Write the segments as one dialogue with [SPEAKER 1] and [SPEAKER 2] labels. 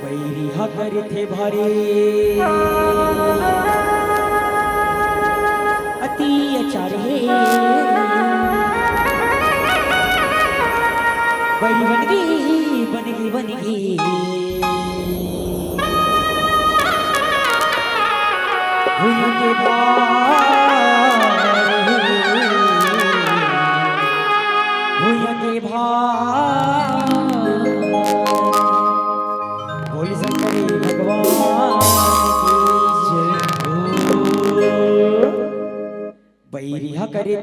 [SPEAKER 1] बैरिया करे थे भारे अति अचार है बैरी बन गई बन गई बन गई भूल के बोल शंकर भगवान बैरिया करे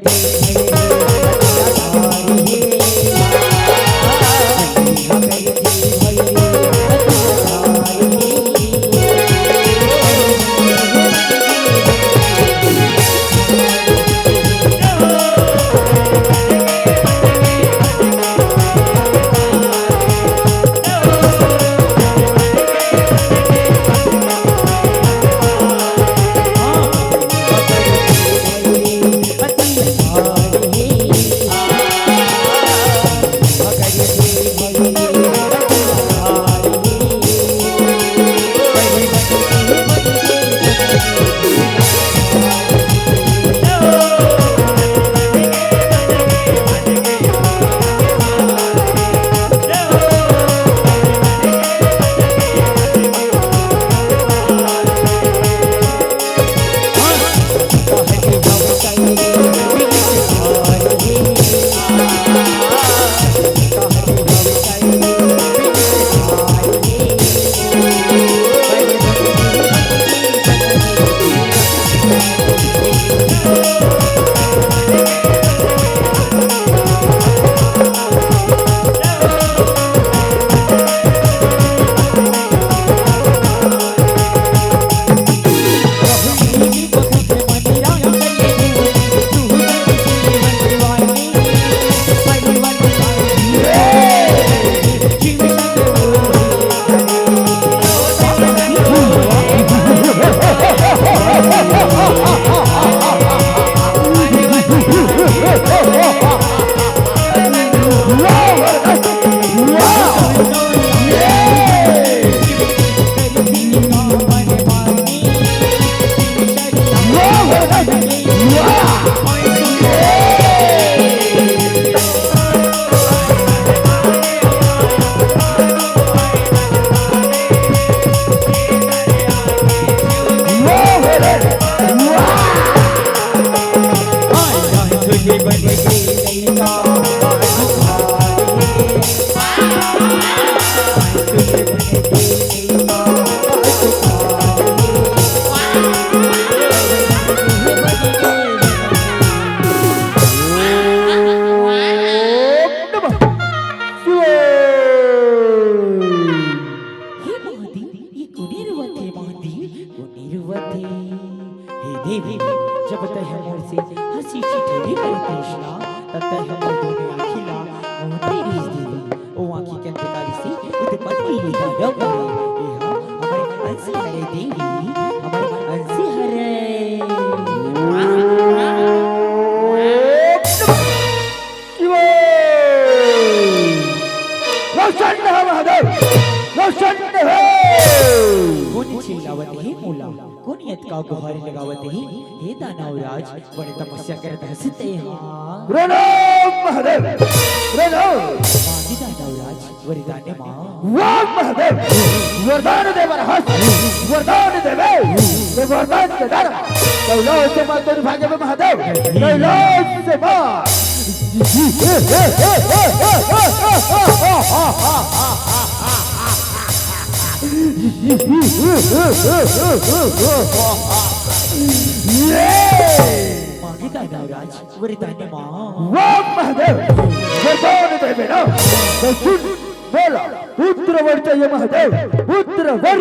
[SPEAKER 1] जब तक हमर से हंसी ठेठी कर कृष्णा तब तक हमर दोनों आखिला मोहती रिस देवी ओ आखी के अंतकारी से उत्पन्न हुई दानव करे ये हमारे अंशी हरे देवी हमारे अंशी हरे
[SPEAKER 2] रोशन महादेव रोशन है
[SPEAKER 1] कौन चिल्लावत है मूला कौन यत का गुहारी लगावत है हे दानवराज बड़े तपस्या करत हंसते हां
[SPEAKER 2] प्रणाम महादेव प्रणाम
[SPEAKER 1] मांगी दानवराज वरदान मां
[SPEAKER 2] वाह महादेव वरदान दे बरहस वरदान देवे ये वरदान के दर कैलाश से मां तेरे भाग्य में महादेव कैलाश से मां
[SPEAKER 1] मांगी दानवराज वरदान मां
[SPEAKER 2] वाह महादेव वरदान देवे ना तो सुन बोला पुत्र वर चाहिए महादेव पुत्र वर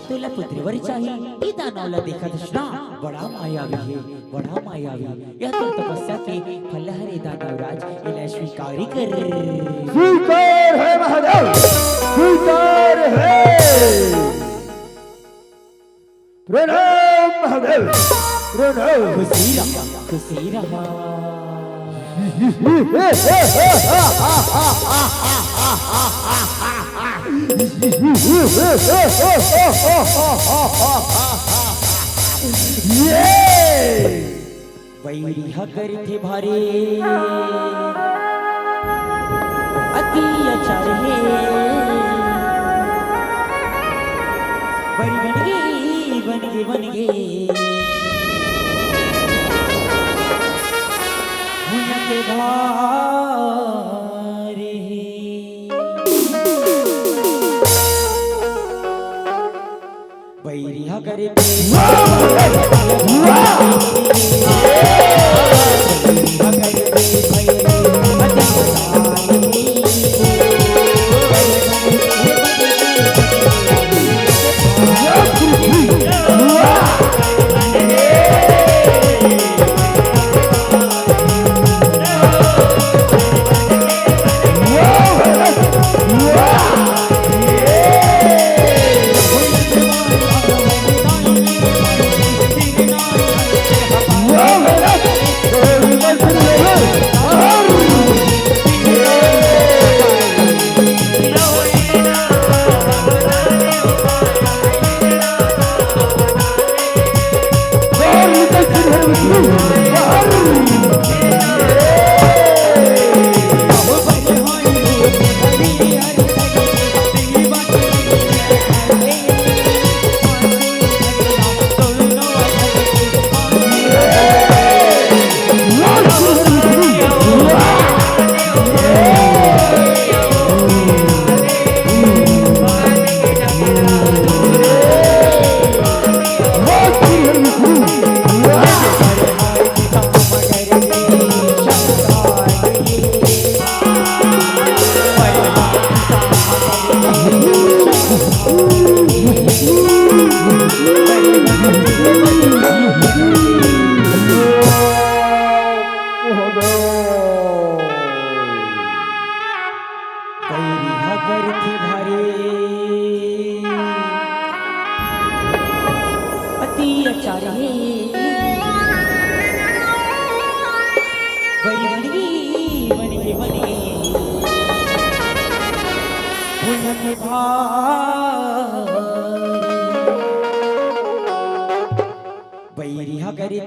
[SPEAKER 1] तुला पुत्रीवर चाहिए पिता नौला देखा दशना बड़ा मायावी है बड़ा मायावी यह तो तपस्या के फल हरे दानवराज इला स्वीकारी कर
[SPEAKER 2] स्वीकार है महादेव स्वीकार है प्रणाम महादेव प्रणाम
[SPEAKER 1] खुशी रहा वैरी हकर थे भारे अति अचार है बड़ी बन गए के भारे बैरिया करे बैरिया करे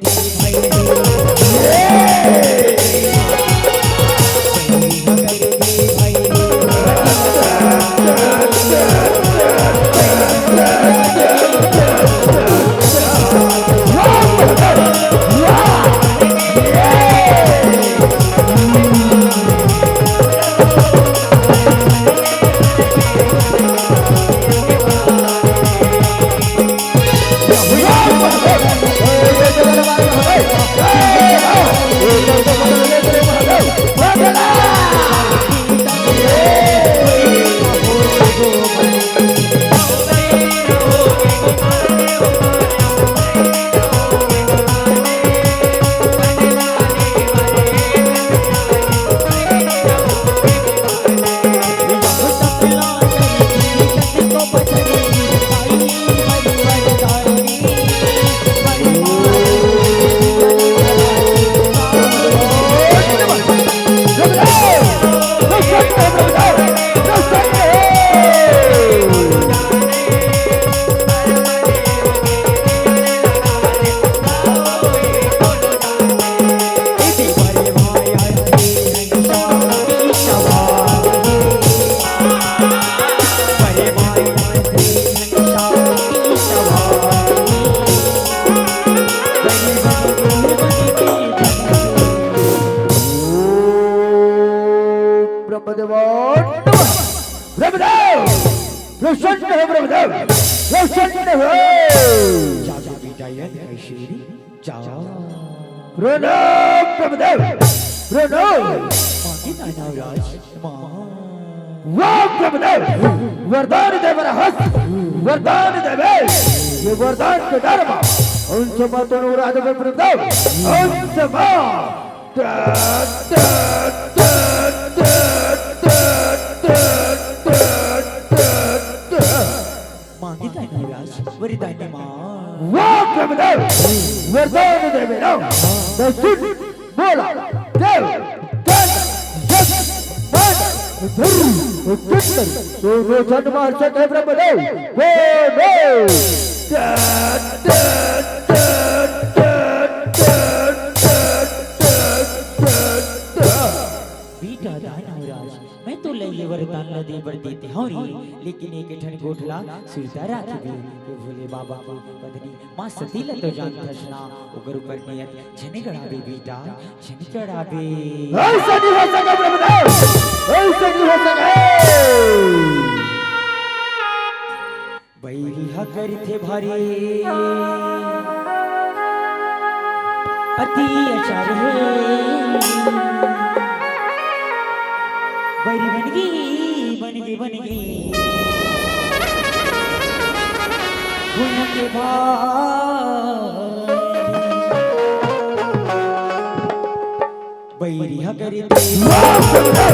[SPEAKER 2] प्रणाम प्रभुदेव प्रणाम वाह प्रभुदेव वरदान देव वरदान देवे ये वरदान के दरमा उनसे बातों ने उड़ा दे प्रभुदेव उनसे बात
[SPEAKER 1] मांगी का नाराज वरदान मां
[SPEAKER 2] वाह ब्रह्मदेव वरदान दे मेरा तो सुन बोला देव धन यश मान धर्म कीर्तन तो रोचन मार सके ब्रह्मदेव बोलो
[SPEAKER 1] बेटा दानवराज मैं तो लइले वरदान न दे बर देते हौरी लेकिन एक ठन गोठला सुरता राखबे के भोले बाबा को पत्नी मां सती ल तो जान थसना ओकर ऊपर नियत छने गड़ाबे बेटा छने चढ़ाबे
[SPEAKER 2] ऐसा नहीं हो सका ब्रह्मदेव ऐसा नहीं हो सका
[SPEAKER 1] बैरी हकर थे भरे अति अचार है बैरी बन गई गुण के भाई बैरी हकर थे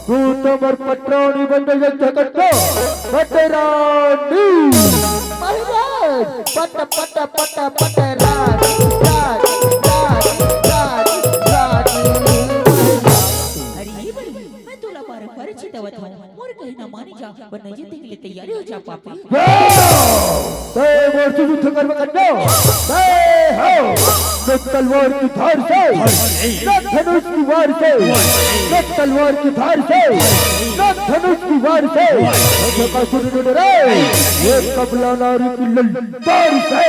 [SPEAKER 2] तू तो मर पटरानी बन झकटो पटरानी महाराज पट पट पट पटरानी राज राज राज रानी
[SPEAKER 1] अरे बड़ी मैं तुला परिचित हूँ और कहीं ना मानी जा पर नहीं जीतने के लिए तैयारी हो जा पापी
[SPEAKER 2] ते वर्ष युद्ध कर करना ते हो न तलवार की धार से न धनुष की वार से न तलवार की धार से न धनुष की वार से का सुन रे ये कबला नारी की ललकार से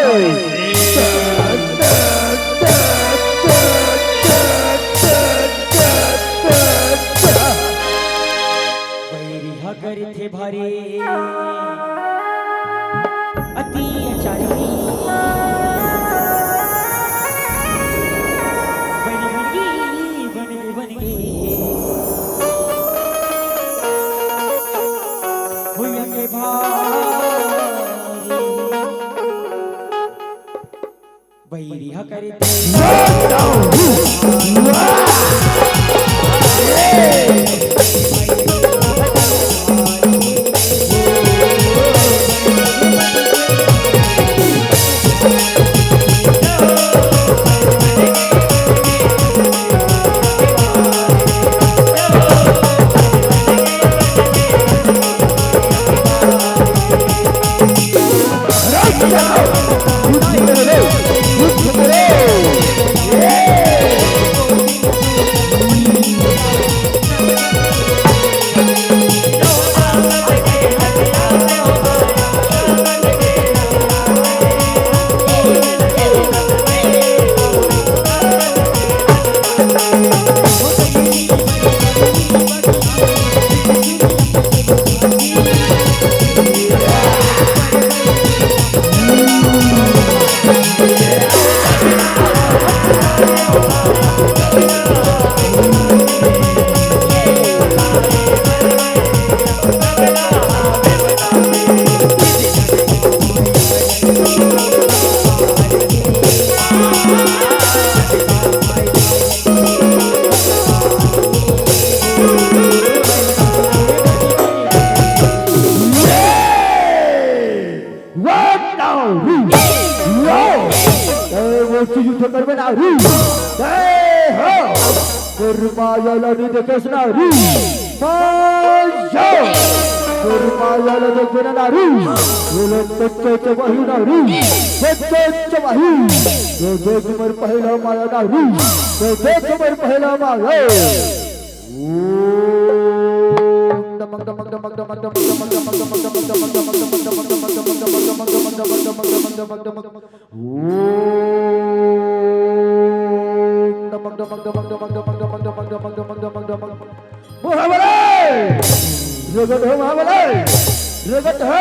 [SPEAKER 1] कर थे भारे अति अचारी बन गई हुआ के भारे बैरिया करे Kurmayaları dekes nari, Maja. Kurmayaları dekes nari, Ulat tecce cewahi nari, tecce cewahi. Tecce cumar pahla maya nari, tecce cumar pahla maya. Damang damang damang damang damang damang damang damang damang damang damang damang damang damang damang damang damang. Ragad ho Mahabalay, ragad ho.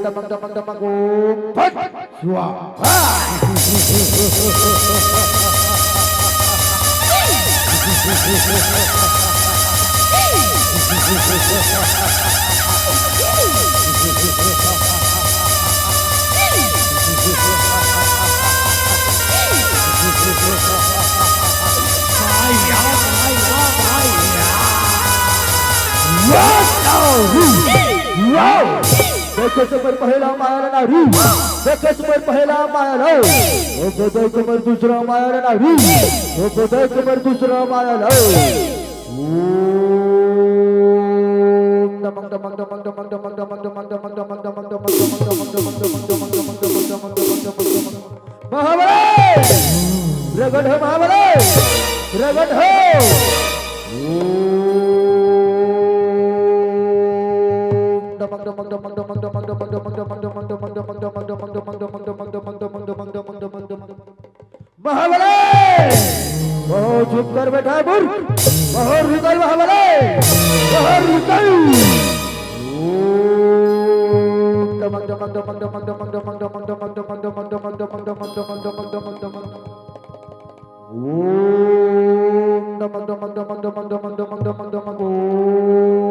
[SPEAKER 1] Damang damang damang pat swaha. देखे super पहला माया नारी, देखे super पहला माया लो, ओ बदल कुमार दूसरा माया नारी, ओ बदल कुमार दूसरा माया लो. Damang damang damang damang damang damang damang damang damang damang damang damang damang damang damang damang damang damang damang damang. Mahabalay, ragad ho Mahabalay, ragad ho. Mahabalay, बहुत चुप कर बैठा है बुर, बहुत निकल महाबलाय, बहुत निकल. Damang damang damang damang damang damang damang damang damang damang damang damang damang damang damang damang damang. Damang damang damang damang damang damang damang damang.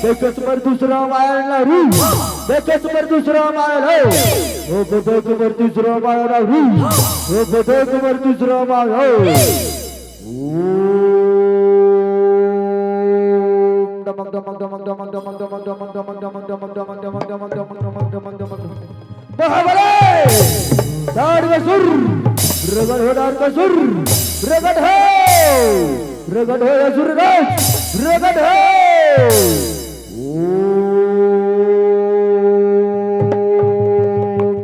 [SPEAKER 2] देखत पर दूसरा मारना रू देखत पर दूसरा मारना ओ देखत पर दूसरा मारना रू ओ देखत पर दूसरा मारना दमक दमक दमक दमक दमक दमक दमक दमक दमक दमक दमक दमक दमक दमक दमक दमक दमक बहाबले दाड़ का सुर रगड़ हो दाड़ का सुर रगड़ हो या सुर रगड़ हो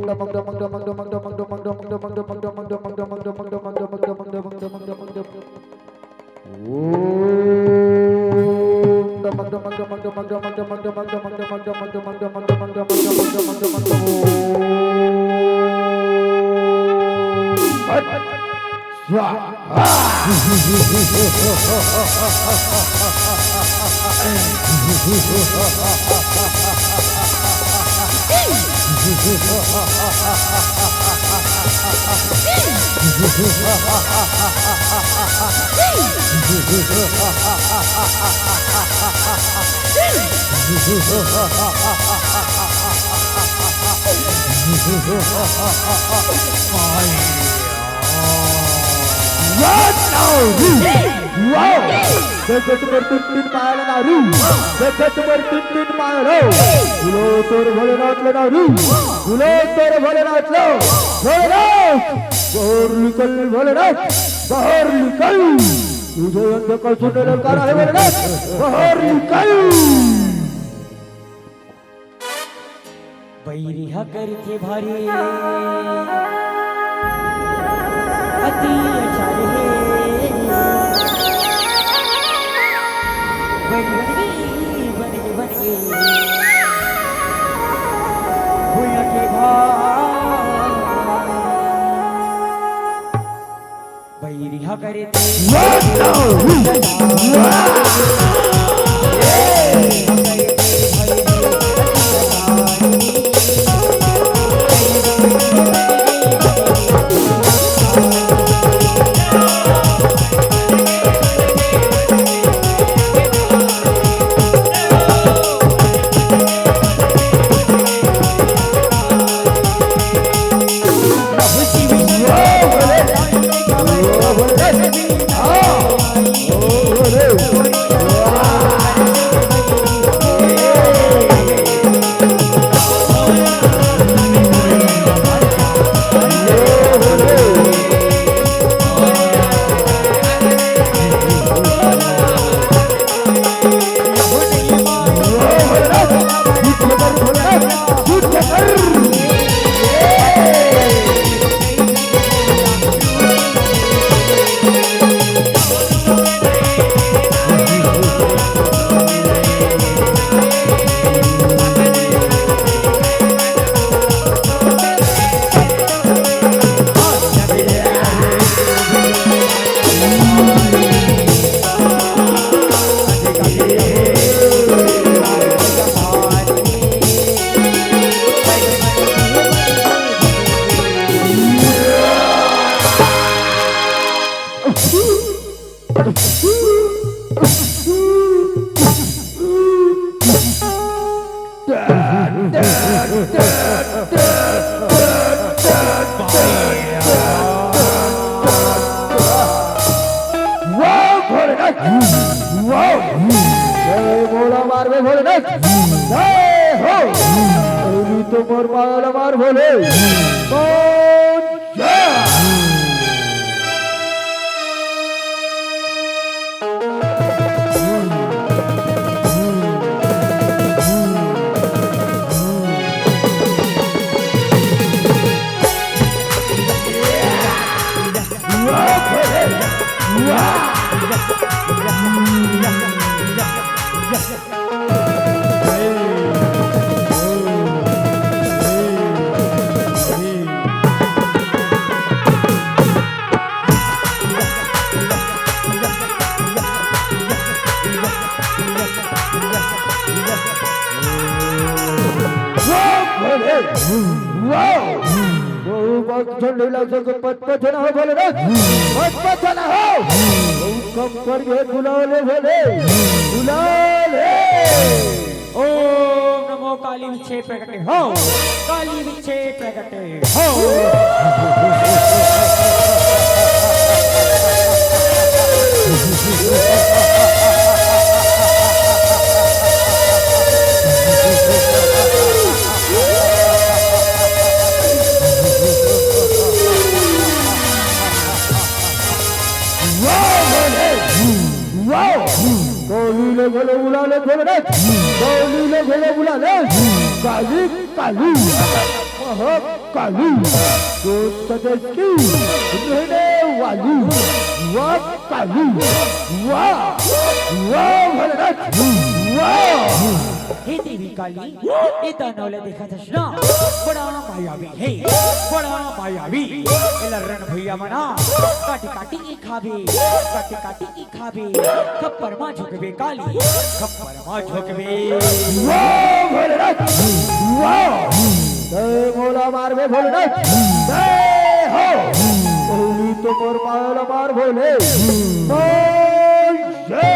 [SPEAKER 2] दमक दमक दमक दमक दमक दमक दमक दमक दमक दमक दमक दमक दमक दमक दमक दमक दमक दमक दमक देखत पर तीन मायला ना रू देखत पर तीन मायला बोलो तोर भोलेनाथ ले ना रू बोलो तोर भोलेनाथ लो भोलेनाथ बाहर निकल भोलेनाथ बाहर निकल तुझे अंधकार सुनने लगा है भोलेनाथ बाहर निकल
[SPEAKER 1] बैरिया करते भारी अति अचार है बन गए भूया के बैरिया करते
[SPEAKER 2] তোমার মাল আমার বলে झंडीला से पत ना हो बोले ना पत ना हो कम कर के बुलाओले बोले बुलाओले
[SPEAKER 1] ओम नमो काली विच्छे प्रकटे हो काली विच्छे प्रकटे हो
[SPEAKER 2] गोली ले बुला ले गोली ले बुला ले काली काली ओहो काली तो तदकी रहने वाली वाह काली वाह वाह भरत वाह
[SPEAKER 1] हे देवी काली ये दानवले देखा दशना बड़ा मायावी है बड़ा मायावी एलरन भैया मना काटी काटी की खाबे खप्पर मा झोकबे काली खप्पर मा झोकबे
[SPEAKER 2] वाह भरत वाह जय मोला मार में भोलेनाथ जय हो ओली तो मोर माला मार भोले जय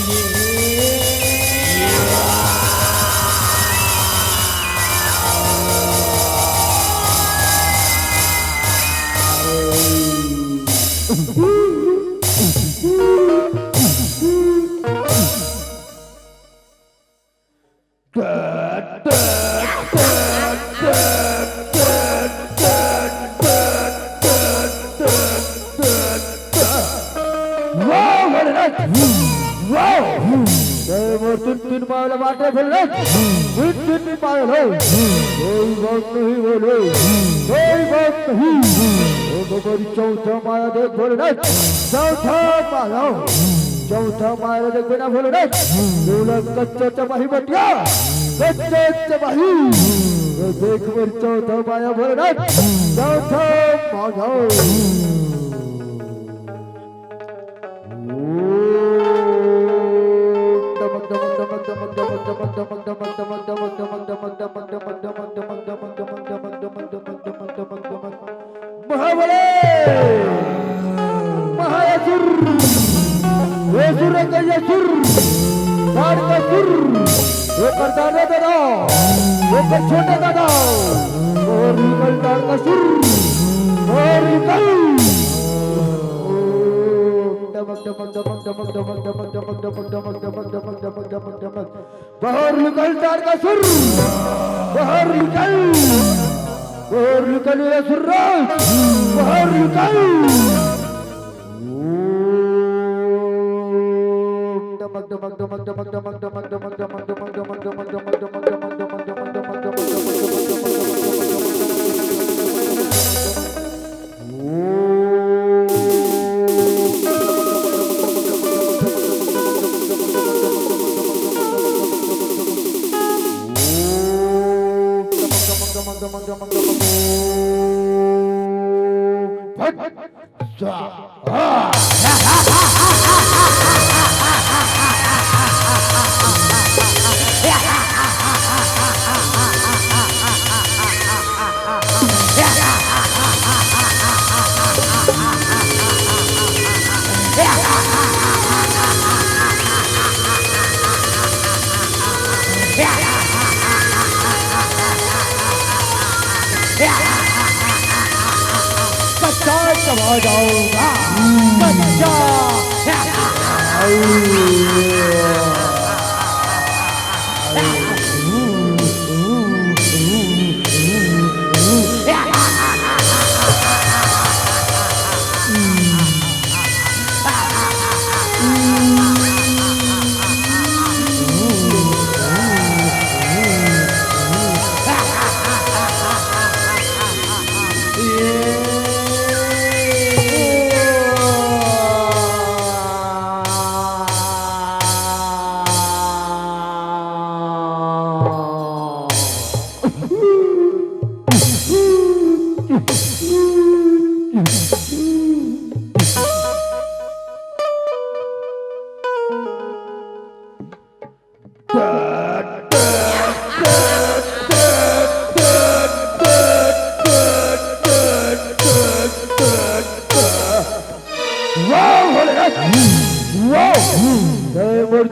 [SPEAKER 1] ये
[SPEAKER 2] मोर तीन पायल बाटे बोले तीन पायल हो कोई बात नहीं बोले कोई बात नहीं ओ बबरी चौथा माया देख बोले चौथा माया देख बिना बोले दूल्हा कच्चा चपाही बटिया कच्चा चपाही देख मोर चौथा माया बोले चौथा माया महाबले महायसुर का यसुर दाड़ का सुर वो कर दादा दादा वो कर छोटे दादा और निकल दाड़ का सुर और निकल बाहर निकल तार का सुर बाहर निकल ये सुर्राज बाहर निकल चला जाऊंगा कच्चा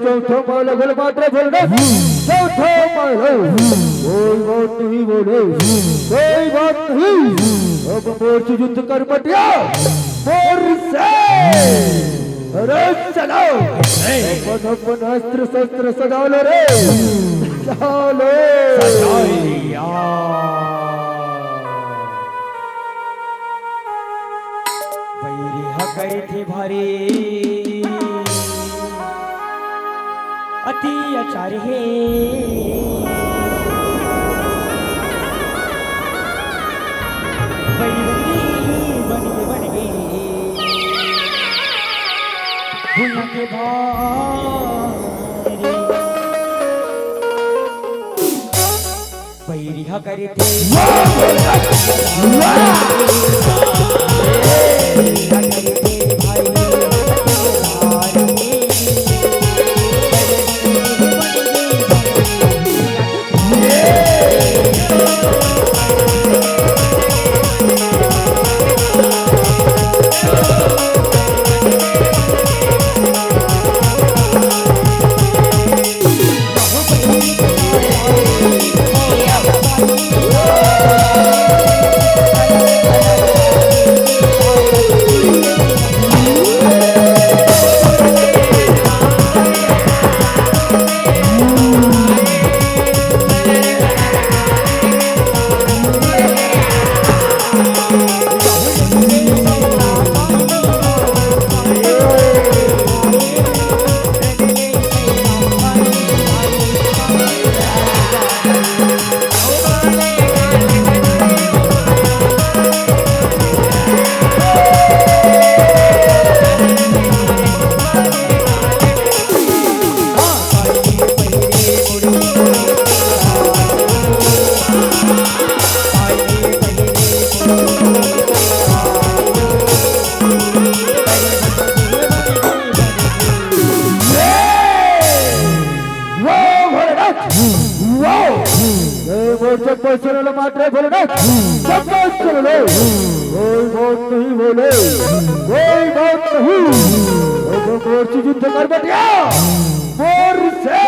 [SPEAKER 2] चौथा माल अगल मात्रा बोलना चौथा माल कोई बात नहीं बोले कोई बात नहीं अब मोर्च युद्ध कर मटिया मोर से अरे चलाओ अपन अस्त्र शस्त्र सजा लो रे चलो
[SPEAKER 1] गए थे भारी अति अचार है बन गई भूल के भारी बैरिया करे थे
[SPEAKER 2] चप्पल सुन लो मात्र बोलो ना चप्पल सुन लो कोई बात नहीं बोले कोई बात नहीं तो मोर्ची युद्ध कर बैठिया मोर से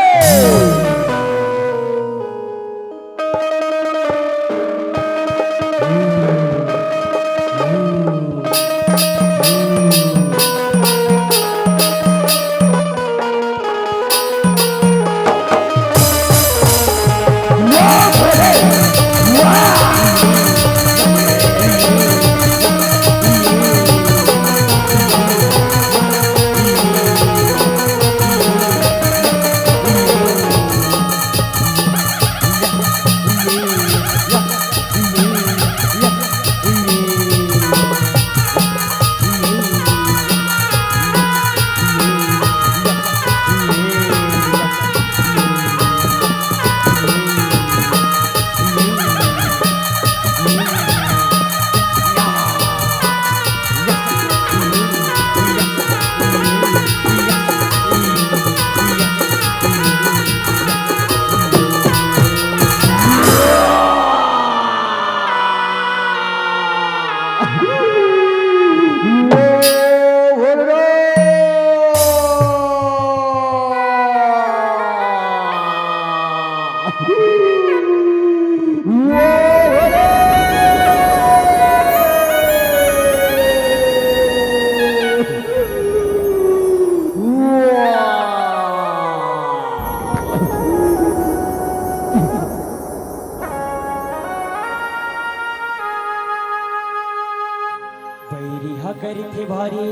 [SPEAKER 1] बैरिहा करथे भारी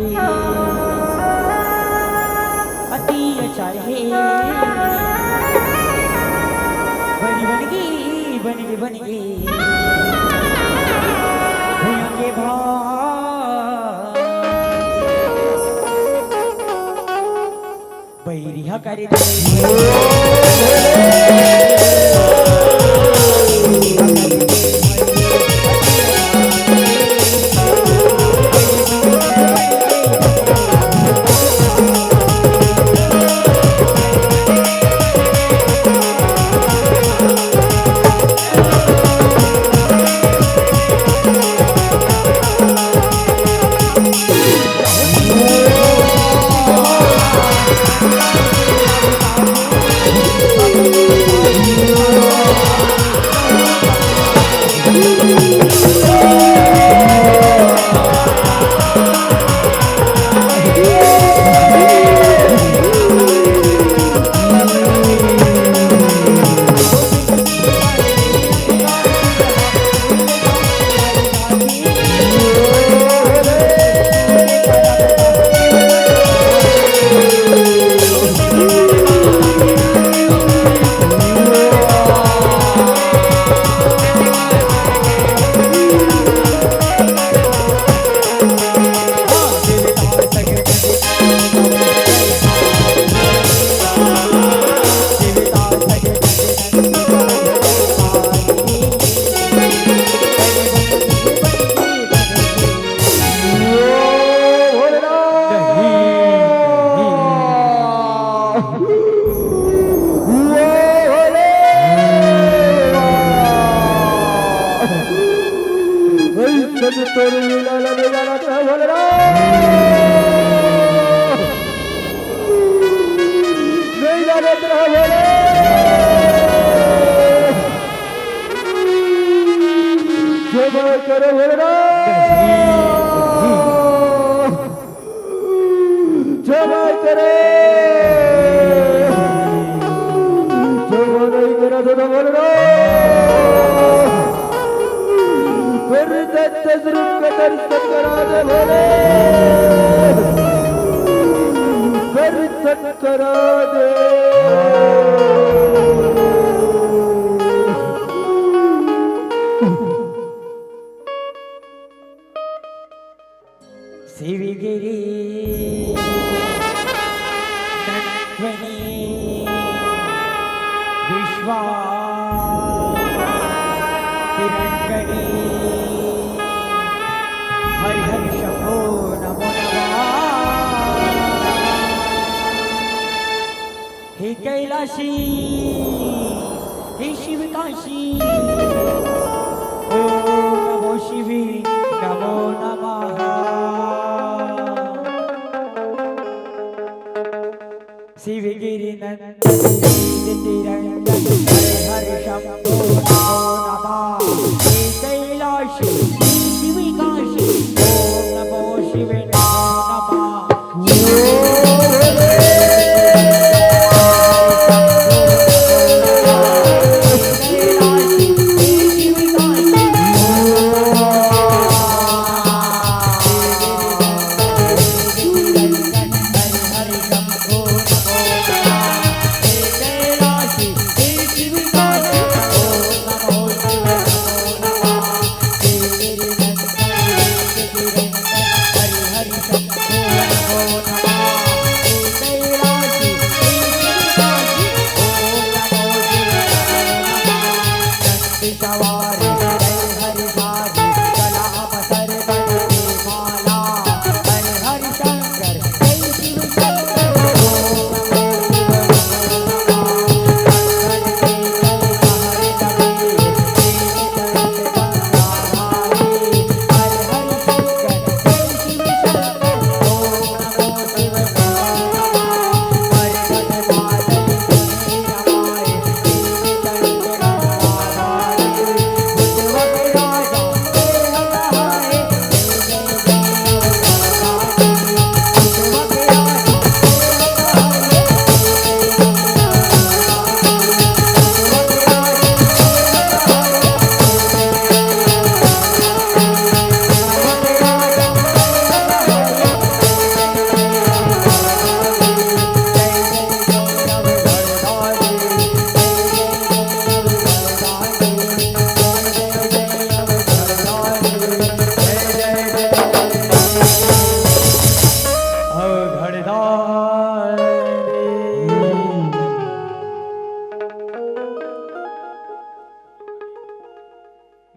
[SPEAKER 1] अति अचार है बन गई होंगे बैरिहा करथे शिवगिरी नटवनी विश्वा किरणगणी हरि हरि शंभो नमो नमः हे कैलाशी हे शिव काशी ओम नमो शिवे नमो नमः शिव गिरि नंदन हर शंभो नमो नमः हे कैलाशी शिव काशी ओम नमो शिवे नमो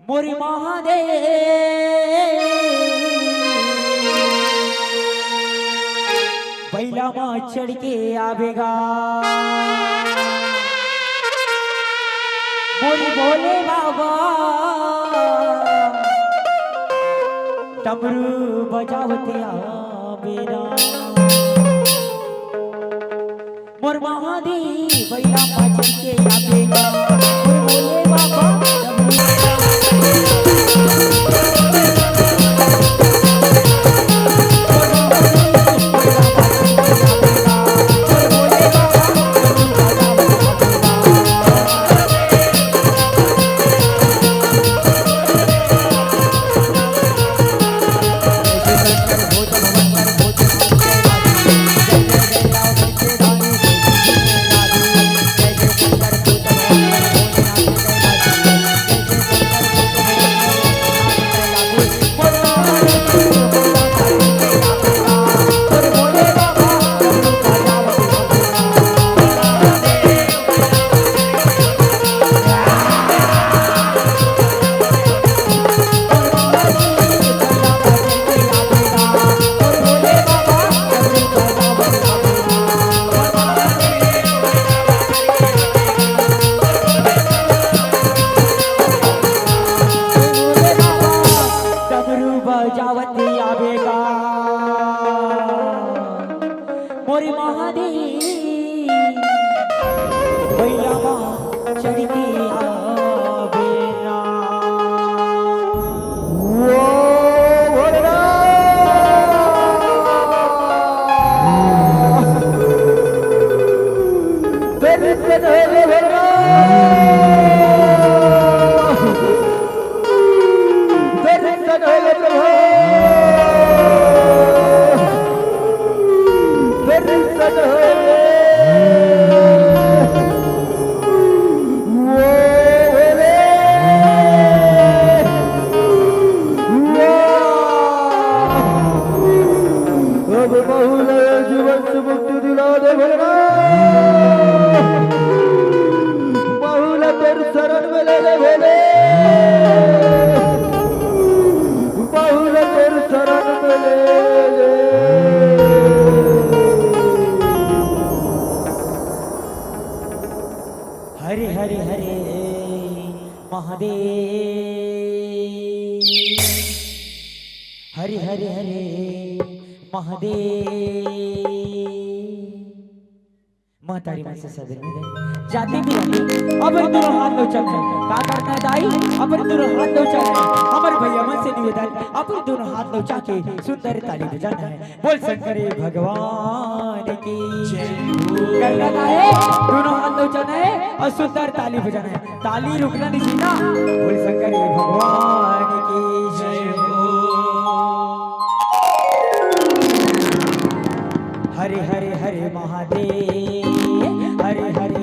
[SPEAKER 1] मोरी महादेव बैला माँ चढ़ के आवेगा मोरी भोले बाबा डमरू बजावते आवेगा मोर महादेव बैला माँ चढ़ के आवेगा मोर भोले बाबा मोरी महादेव बैला माँ चढ़ के आवेगा
[SPEAKER 2] जीवन से मुक्ति दिला दे भगवान बहुल
[SPEAKER 1] हरे हरे हरे महादेव, हरे हरे हरे महादेव। महतारी माँ से सदन में गए, जाते भी रहते अपन दोनों हाथ लो चल है का करना है दाई, अपन दोनों हाथ लो चल है हमारे भैया मन से निवेदन, अपन दोनों हाथ लो जाके सुंदर ताली बजाना है। बोल शंकर भगवान की जय। करना है दोनों हाथ लो चलना है और सुंदर ताली बजाना है, ताली रुकना नहीं सीधा। बोल शंकर भगवान की जय हो। हरे हरे हरे महादेव, हरे हरे